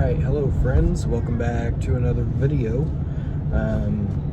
Alright, hello friends, welcome back to another video.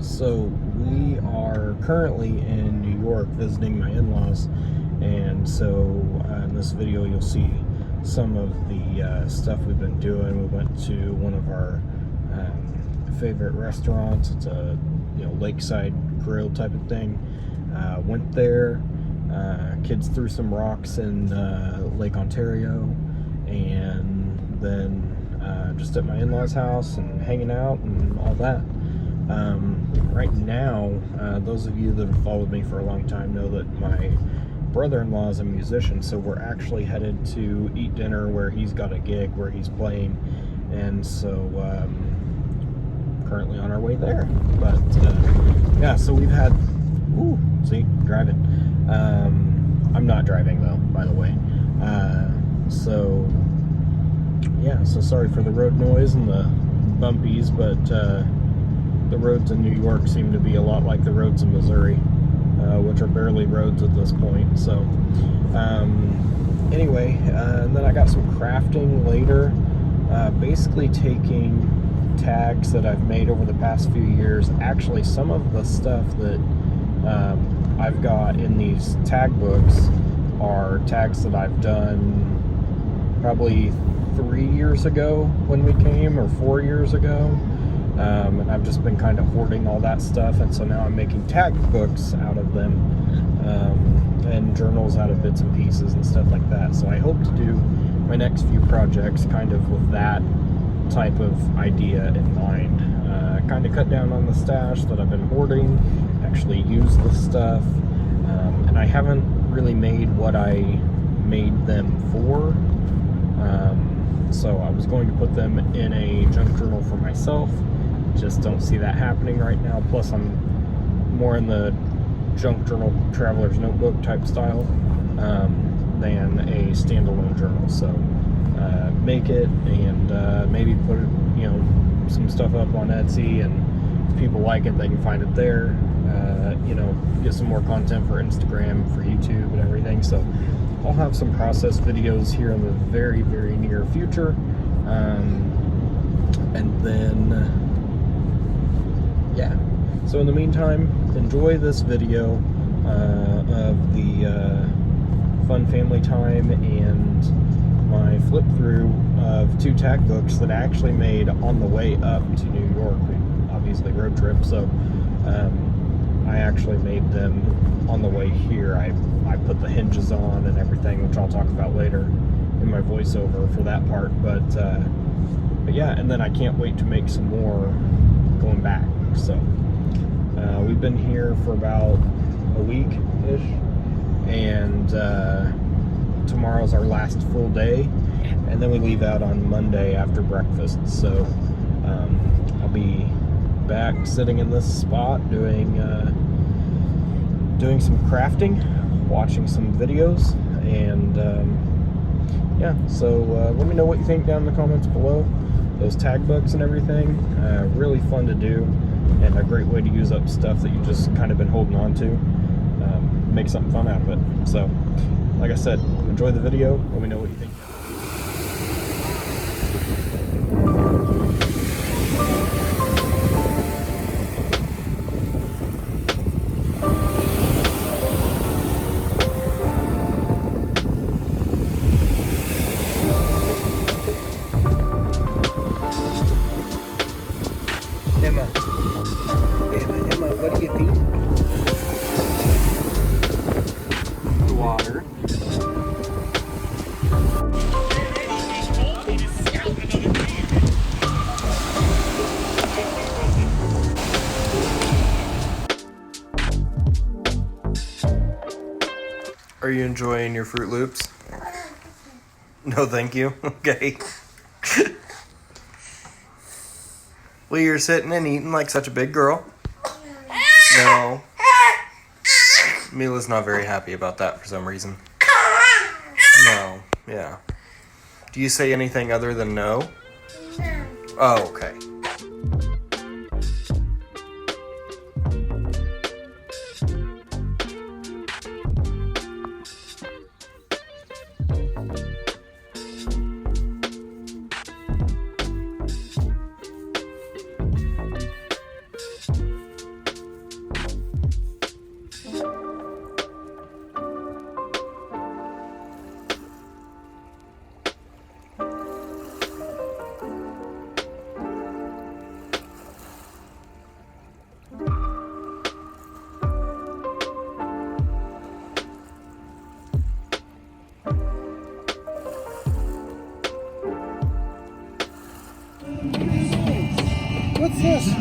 So we are currently in New York visiting my in-laws, and so in this video you'll see some of the stuff we've been doing. We went to one of our favorite restaurants. It's a lakeside grill type of thing. Went there, kids threw some rocks in Lake Ontario, and then just at my in-laws house and hanging out and all that. Right now, those of you that have followed me for a long time know that my brother-in-law is a musician, so we're actually headed to eat dinner where he's got a gig where he's playing, and so currently on our way there. But yeah, so we've had driving. I'm not driving though, by the way. So sorry for the road noise and the bumpies, but the roads in New York seem to be a lot like the roads in Missouri, which are barely roads at this point. So anyway, and then I got some crafting later, basically taking tags that I've made over the past few years. Actually, some of the stuff that I've got in these tag books are tags that I've done probably 3 years ago when we came, or 4 years ago, and I've just been kind of hoarding all that stuff, and so now I'm making tag books out of them, and journals out of bits and pieces and stuff like that. So I hope to do my next few projects kind of with that type of idea in mind. Kind of cut down on the stash that I've been hoarding, actually use the stuff, and I haven't really made what I made them for. So I was going to put them in a junk journal for myself. Just don't see that happening right now. Plus I'm more in the junk journal traveler's notebook type style than a standalone journal. So make it and maybe put some stuff up on Etsy, and if people like it they can find it there. Get some more content for Instagram, for YouTube and everything. So I'll have some process videos here in the very, very near future. And then, yeah. So in the meantime, enjoy this video of the fun family time and my flip through of 2 tag books that I actually made on the way up to New York. We obviously road trip, so I actually made them on the way here. I put the hinges on and everything, which I'll talk about later in my voiceover for that part. But yeah, and then I can't wait to make some more going back. So we've been here for about a week-ish, and tomorrow's our last full day, and then we leave out on Monday after breakfast. So I'll be back sitting in this spot doing some crafting, watching some videos, and yeah, so let me know what you think down in the comments below. Those tag books and everything, really fun to do, and a great way to use up stuff that you've just kind of been holding on to. Make something fun out of it. So like I said, enjoy the video, let me know what you think. Emma, what do you think? The water. Are you enjoying your Fruit Loops? No, thank you. Okay. Well, you're sitting and eating like such a big girl. No. Mila's not very happy about that for some reason. No. Yeah. Do you say anything other than no? No. Oh, okay. What's this? Look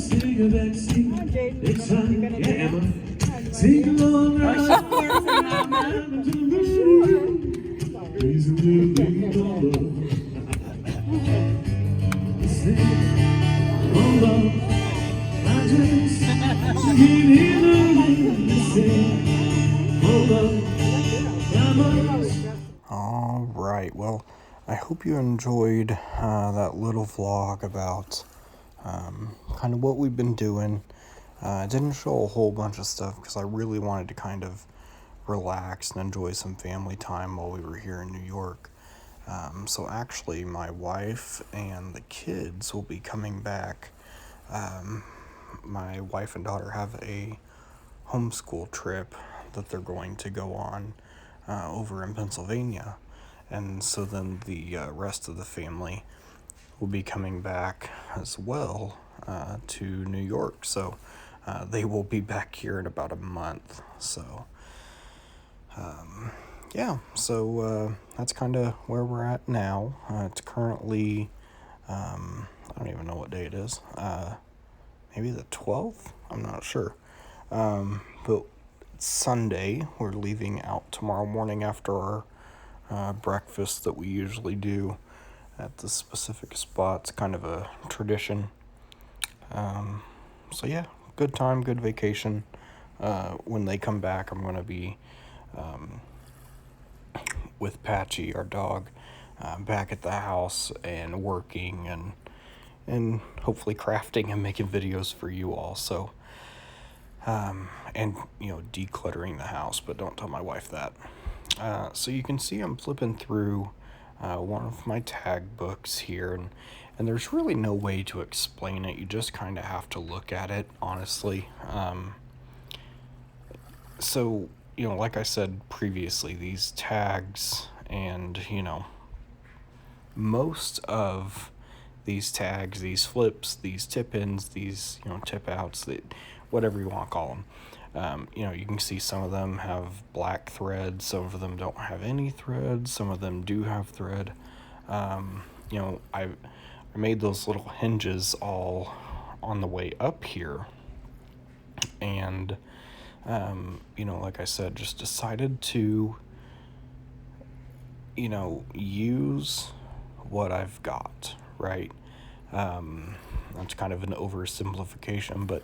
at her. It's sing along, All right, well, I hope you enjoyed that little vlog about kind of what we've been doing. I didn't show a whole bunch of stuff because I really wanted to kind of relax and enjoy some family time while we were here in New York. So actually, my wife and the kids will be coming back. My wife and daughter have a homeschool trip that they're going to go on over in Pennsylvania. And so then the rest of the family will be coming back as well to New York. So they will be back here in about a month. So yeah, so that's kind of where we're at now. It's currently, I don't even know what day it is. Maybe the 12th? I'm not sure. But it's Sunday. We're leaving out tomorrow morning after our breakfast that we usually do at the specific spot. It's kind of a tradition. So yeah, good time, good vacation. When they come back, I'm going to be with Patchy, our dog, back at the house and working and hopefully crafting and making videos for you all. So, and decluttering the house, but don't tell my wife that. So you can see I'm flipping through one of my tag books here, and there's really no way to explain it. You just kind of have to look at it, honestly. So, like I said previously, these tags and, most of these tags, these flips, these tip-ins, these, tip-outs, whatever you want to call them. You can see some of them have black thread, some of them don't have any thread, some of them do have thread. I made those little hinges all on the way up here, and like I said, just decided to use what I've got, right? That's kind of an oversimplification, but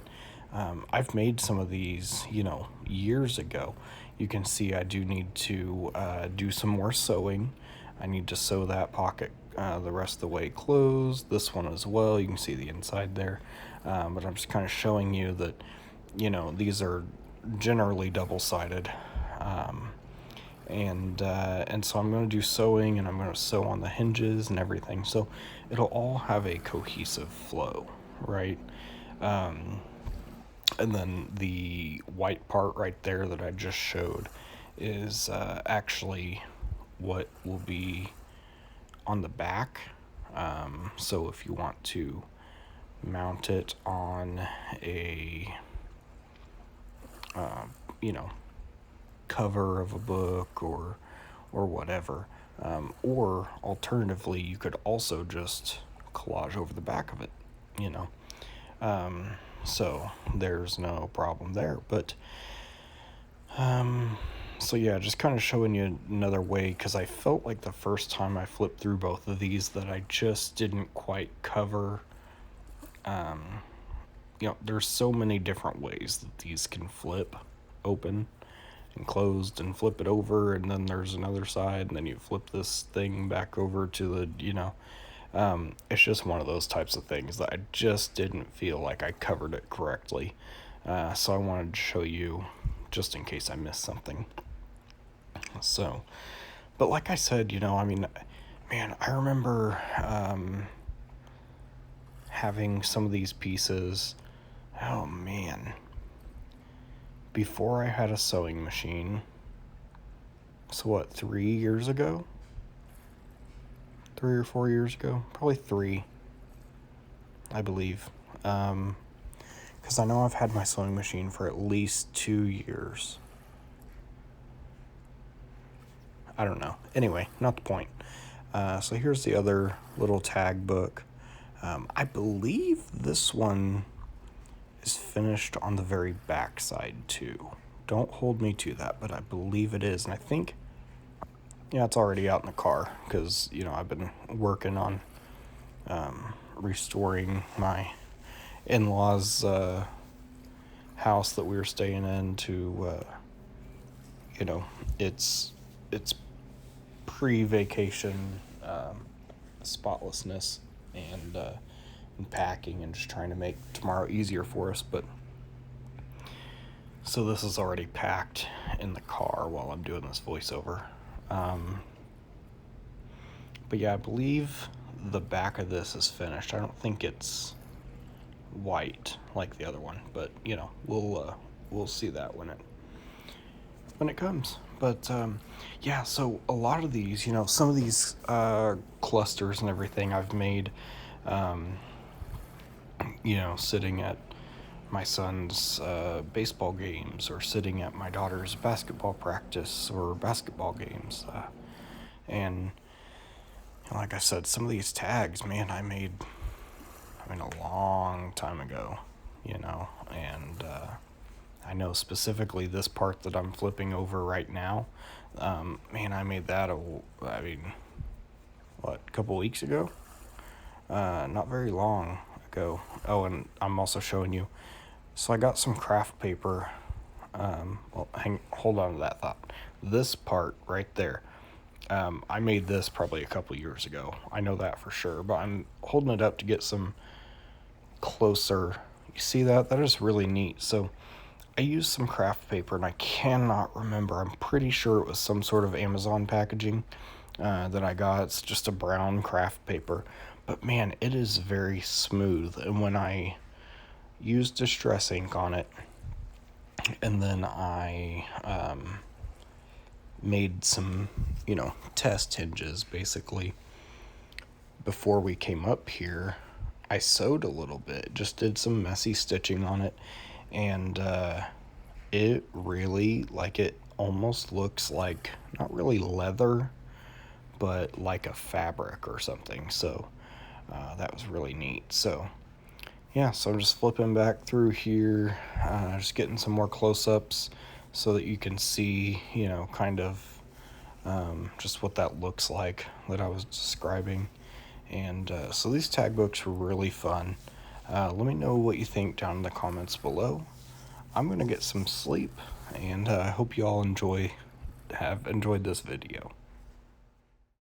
I've made some of these years ago. You can see I do need to do some more sewing. I need to sew that pocket the rest of the way closed, this one as well. You can see the inside there, but I'm just kind of showing you that these are generally double-sided, and so I'm going to do sewing, and I'm going to sew on the hinges and everything, so it'll all have a cohesive flow, right? And then the white part right there that I just showed is actually what will be on the back. So if you want to mount it on a cover of a book or whatever, or alternatively you could also just collage over the back of it, so there's no problem there. But so yeah, just kind of showing you another way, because I felt like the first time I flipped through both of these that I just didn't quite cover. There's so many different ways that these can flip open and closed, and flip it over, and then there's another side, and then you flip this thing back over to the it's just one of those types of things that I just didn't feel like I covered it correctly, so I wanted to show you just in case I missed something. So, but like I said, man, I remember having some of these pieces, oh man, before I had a sewing machine. So what, 3 or 4 years ago? Probably 3. I believe. Because I know I've had my sewing machine for at least 2 years. I don't know. Anyway, not the point. So here's the other little tag book. I believe this one is finished on the very back side too. Don't hold me to that, but I believe it is. And I think, yeah, it's already out in the car because, I've been working on restoring my in-laws' house that we were staying in to, it's pre-vacation spotlessness and packing and just trying to make tomorrow easier for us. But so this is already packed in the car while I'm doing this voiceover. But yeah, I believe the back of this is finished. I don't think it's white like the other one, but we'll see that when it comes. But yeah, so a lot of these, some of these clusters and everything I've made, sitting at my son's baseball games or sitting at my daughter's basketball practice or basketball games. And like I said, some of these tags, man, I made a long time ago, and I know specifically this part that I'm flipping over right now. Man, I made that a couple weeks ago? Not very long ago. Oh, and I'm also showing you. So I got some craft paper. Hold on to that thought. This part right there. I made this probably a couple years ago. I know that for sure, but I'm holding it up to get some closer. You see that? That is really neat. So I used some craft paper, and I cannot remember. I'm pretty sure it was some sort of Amazon packaging that I got. It's just a brown craft paper. But man, it is very smooth. And when I used distress ink on it, and then I made some, test hinges, basically, before we came up here, I sewed a little bit, just did some messy stitching on it, and it really, it almost looks like, not really leather, but like a fabric or something. So that was really neat. So yeah, so I'm just flipping back through here, just getting some more close-ups so that you can see, kind of just what that looks like that I was describing. And so these tag books were really fun. Let me know what you think down in the comments below. I'm going to get some sleep, and I hope you all have enjoyed this video.